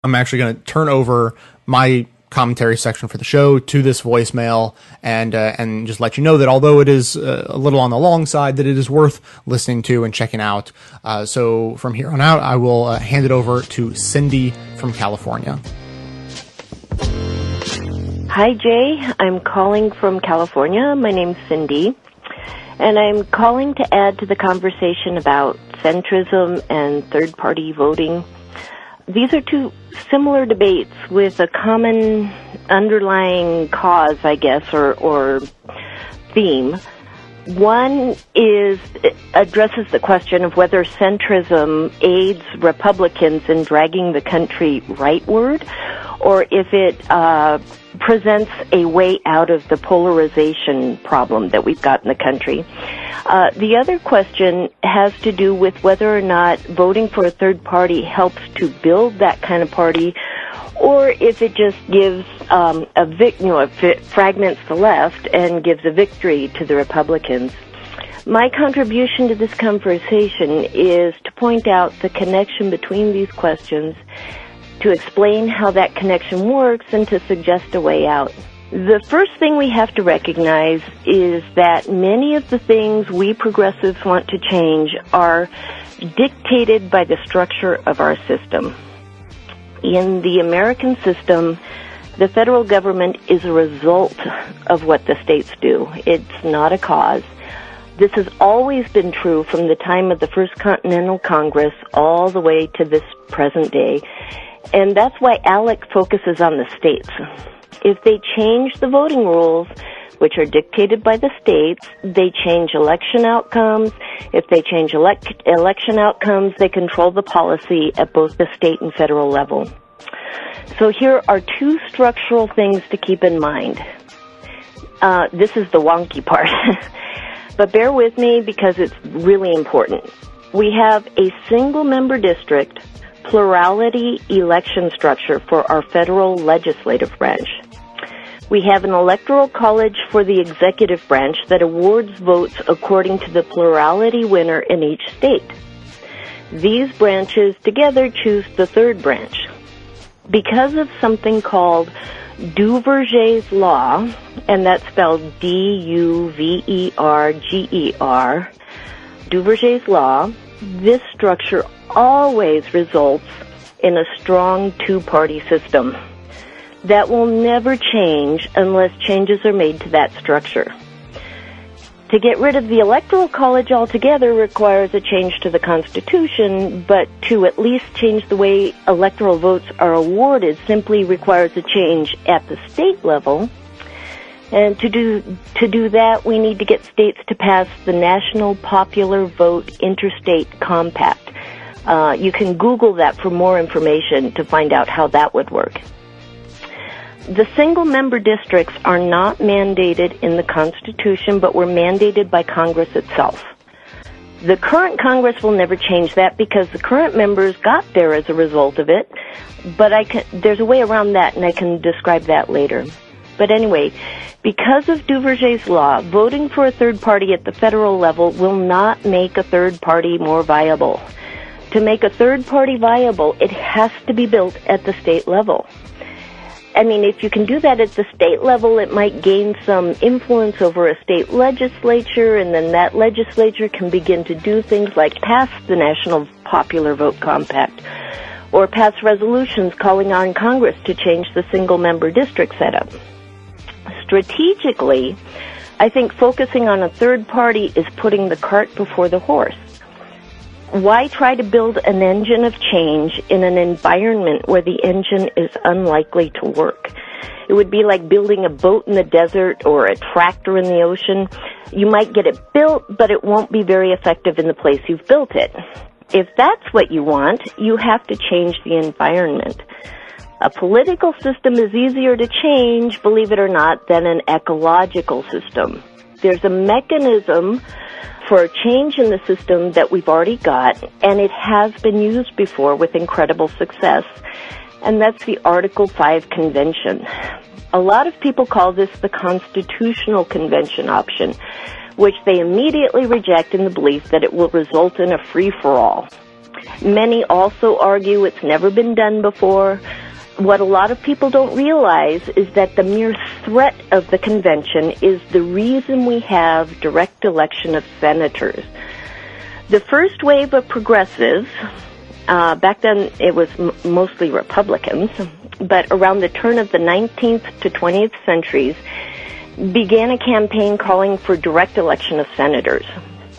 I'm actually going to turn over my commentary section for the show to this voicemail and just let you know that although it is a little on the long side, that it is worth listening to and checking out. So from here on out, I will hand it over to Cindy from California. Hi, Jay. I'm calling from California. My name's Cindy, and I'm calling to add to the conversation about centrism and third-party voting. These are two similar debates with a common underlying cause, I guess, or theme. One addresses the question of whether centrism aids Republicans in dragging the country rightward, or if it presents a way out of the polarization problem that we've got in the country. The other question has to do with whether or not voting for a third party helps to build that kind of party, or if it just gives it fragments the left and gives a victory to the Republicans. My contribution to this conversation is to point out the connection between these questions, to explain how that connection works, and to suggest a way out. The first thing we have to recognize is that many of the things we progressives want to change are dictated by the structure of our system. In the American system, the federal government is a result of what the states do. It's not a cause. This has always been true from the time of the First Continental Congress all the way to this present day. And that's why ALEC focuses on the states. If they change the voting rules, which are dictated by the states, they change election outcomes. If they change election outcomes, they control the policy at both the state and federal level. So here are two structural things to keep in mind. This is the wonky part, but bear with me because it's really important. We have a single-member district plurality election structure for our federal legislative branch. We have an electoral college for the executive branch that awards votes according to the plurality winner in each state. These branches together choose the third branch. Because of something called Duverger's law, and that's spelled D-U-V-E-R-G-E-R, Duverger's law, this structure always results in a strong two-party system. That will never change unless changes are made to that structure. To get rid of the Electoral College altogether requires a change to the Constitution, but to at least change the way electoral votes are awarded simply requires a change at the state level. And to do that, we need to get states to pass the National Popular Vote Interstate Compact. You can Google that for more information to find out how that would work. The single-member districts are not mandated in the Constitution, but were mandated by Congress itself. The current Congress will never change that because the current members got there as a result of it, but there's a way around that, and I can describe that later. But anyway, because of Duverger's law, voting for a third party at the federal level will not make a third party more viable. To make a third party viable, it has to be built at the state level. I mean, if you can do that at the state level, it might gain some influence over a state legislature, and then that legislature can begin to do things like pass the National Popular Vote Compact or pass resolutions calling on Congress to change the single-member district setup. Strategically, I think focusing on a third party is putting the cart before the horse. Why try to build an engine of change in an environment where the engine is unlikely to work? It would be like building a boat in the desert or a tractor in the ocean. You might get it built, but it won't be very effective in the place you've built it. If that's what you want, you have to change the environment. A political system is easier to change, believe it or not, than an ecological system. There's a mechanism for a change in the system that we've already got, and it has been used before with incredible success, and that's the Article 5 Convention. A lot of people call this the Constitutional Convention option, which they immediately reject in the belief that it will result in a free-for-all. Many also argue it's never been done before. What a lot of people don't realize is that the mere threat of the convention is the reason we have direct election of senators. The first wave of progressives, back then it was mostly Republicans, but around the turn of the 19th to 20th centuries, began a campaign calling for direct election of senators.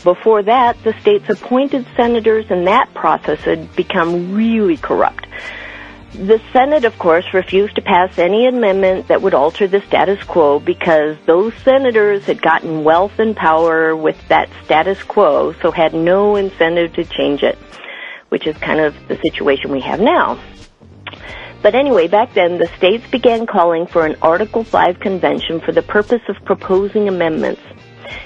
Before that, the states appointed senators, and that process had become really corrupt. The Senate, of course, refused to pass any amendment that would alter the status quo because those senators had gotten wealth and power with that status quo, so had no incentive to change it, which is kind of the situation we have now. But anyway, back then, the states began calling for an Article 5 convention for the purpose of proposing amendments.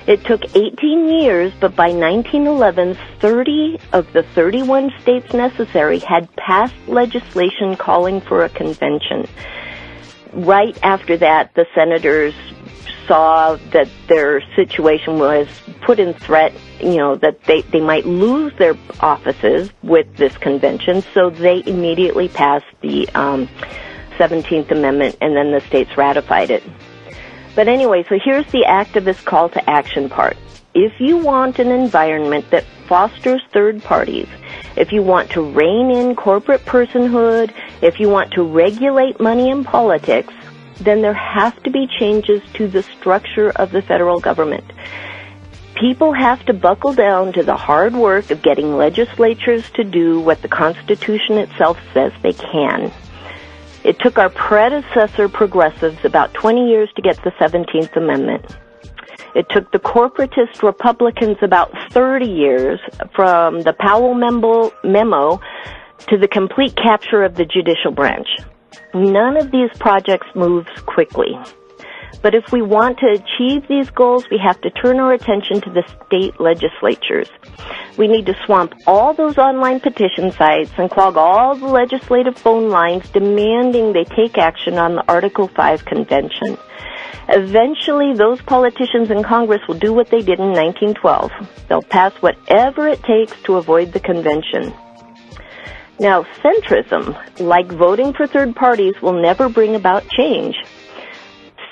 It took 18 years, but by 1911, 30 of the 31 states necessary had passed legislation calling for a convention. Right after that, the senators saw that their situation was put in threat, that they might lose their offices with this convention, so they immediately passed the 17th Amendment, and then the states ratified it. But anyway, so here's the activist call to action part. If you want an environment that fosters third parties, if you want to rein in corporate personhood, if you want to regulate money in politics, then there have to be changes to the structure of the federal government. People have to buckle down to the hard work of getting legislatures to do what the Constitution itself says they can. It took our predecessor progressives about 20 years to get the 17th Amendment. It took the corporatist Republicans about 30 years from the Powell memo to the complete capture of the judicial branch. None of these projects moves quickly. But if we want to achieve these goals, we have to turn our attention to the state legislatures. We need to swamp all those online petition sites and clog all the legislative phone lines demanding they take action on the Article 5 convention. Eventually, those politicians in Congress will do what they did in 1912. They'll pass whatever it takes to avoid the convention. Now, centrism, like voting for third parties, will never bring about change.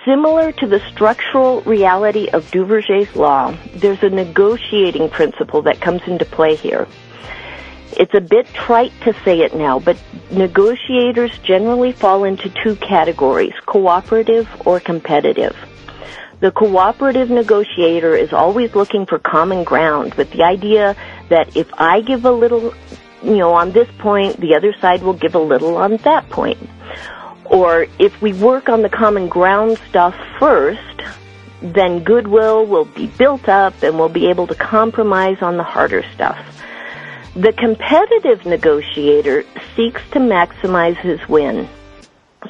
Similar to the structural reality of Duverger's law, there's a negotiating principle that comes into play here. It's a bit trite to say it now, but negotiators generally fall into two categories, cooperative or competitive. The cooperative negotiator is always looking for common ground, with the idea that if I give a little, on this point, the other side will give a little on that point. Or if we work on the common ground stuff first, then goodwill will be built up and we'll be able to compromise on the harder stuff. The competitive negotiator seeks to maximize his win.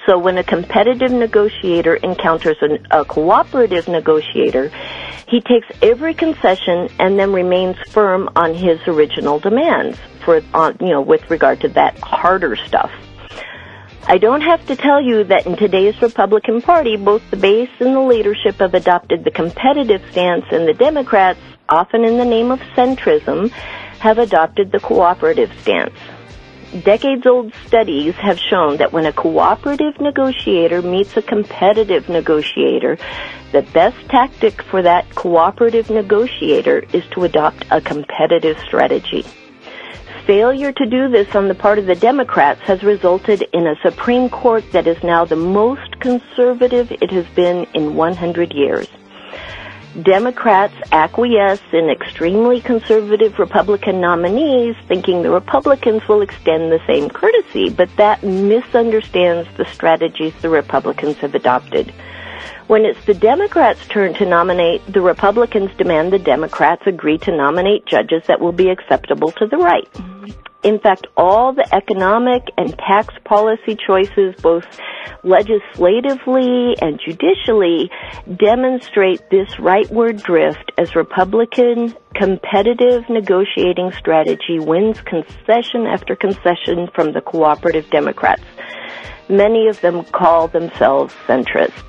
So when a competitive negotiator encounters a cooperative negotiator, he takes every concession and then remains firm on his original demands with regard to that harder stuff. I don't have to tell you that in today's Republican Party, both the base and the leadership have adopted the competitive stance, and the Democrats, often in the name of centrism, have adopted the cooperative stance. Decades-old studies have shown that when a cooperative negotiator meets a competitive negotiator, the best tactic for that cooperative negotiator is to adopt a competitive strategy. Failure to do this on the part of the Democrats has resulted in a Supreme Court that is now the most conservative it has been in 100 years. Democrats acquiesce in extremely conservative Republican nominees, thinking the Republicans will extend the same courtesy, but that misunderstands the strategies the Republicans have adopted. When it's the Democrats' turn to nominate, the Republicans demand the Democrats agree to nominate judges that will be acceptable to the right. In fact, all the economic and tax policy choices, both legislatively and judicially, demonstrate this rightward drift as Republican competitive negotiating strategy wins concession after concession from the cooperative Democrats. Many of them call themselves centrists.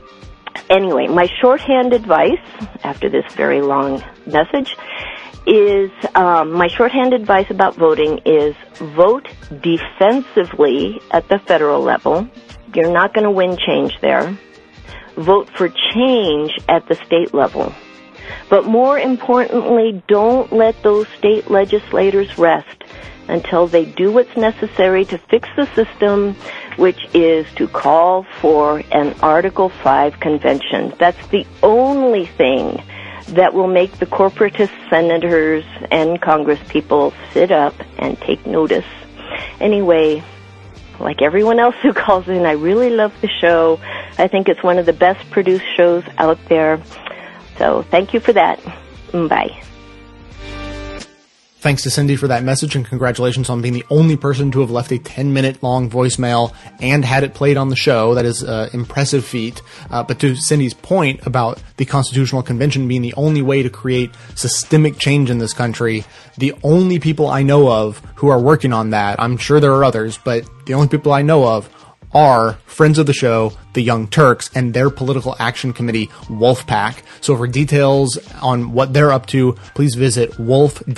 Anyway, my shorthand advice, after this very long message, is my shorthand advice about voting is vote defensively at the federal level. You're not going to win change there. Vote for change at the state level. But more importantly, don't let those state legislators rest until they do what's necessary to fix the system, which is to call for an Article 5 convention. That's the only thing that will make the corporatist senators and Congress people sit up and take notice. Anyway, like everyone else who calls in, I really love the show. I think it's one of the best produced shows out there. So thank you for that. Bye. Thanks to Cindy for that message, and congratulations on being the only person to have left a 10-minute long voicemail and had it played on the show. That is an impressive feat. But to Cindy's point about the Constitutional Convention being the only way to create systemic change in this country, the only people I know of who are working on that, I'm sure there are others, but the only people I know of are friends of the show, the Young Turks, and their political action committee, wolf-pac. So for details on what they're up to, please visit wolf-pac.com.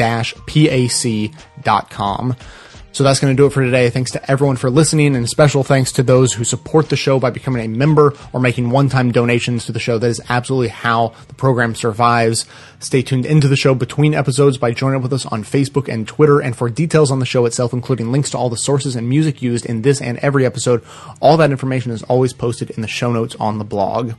So that's going to do it for today. Thanks to everyone for listening, and a special thanks to those who support the show by becoming a member or making one-time donations to the show. That is absolutely how the program survives. Stay tuned into the show between episodes by joining up with us on Facebook and Twitter. And for details on the show itself, including links to all the sources and music used in this and every episode, all that information is always posted in the show notes on the blog.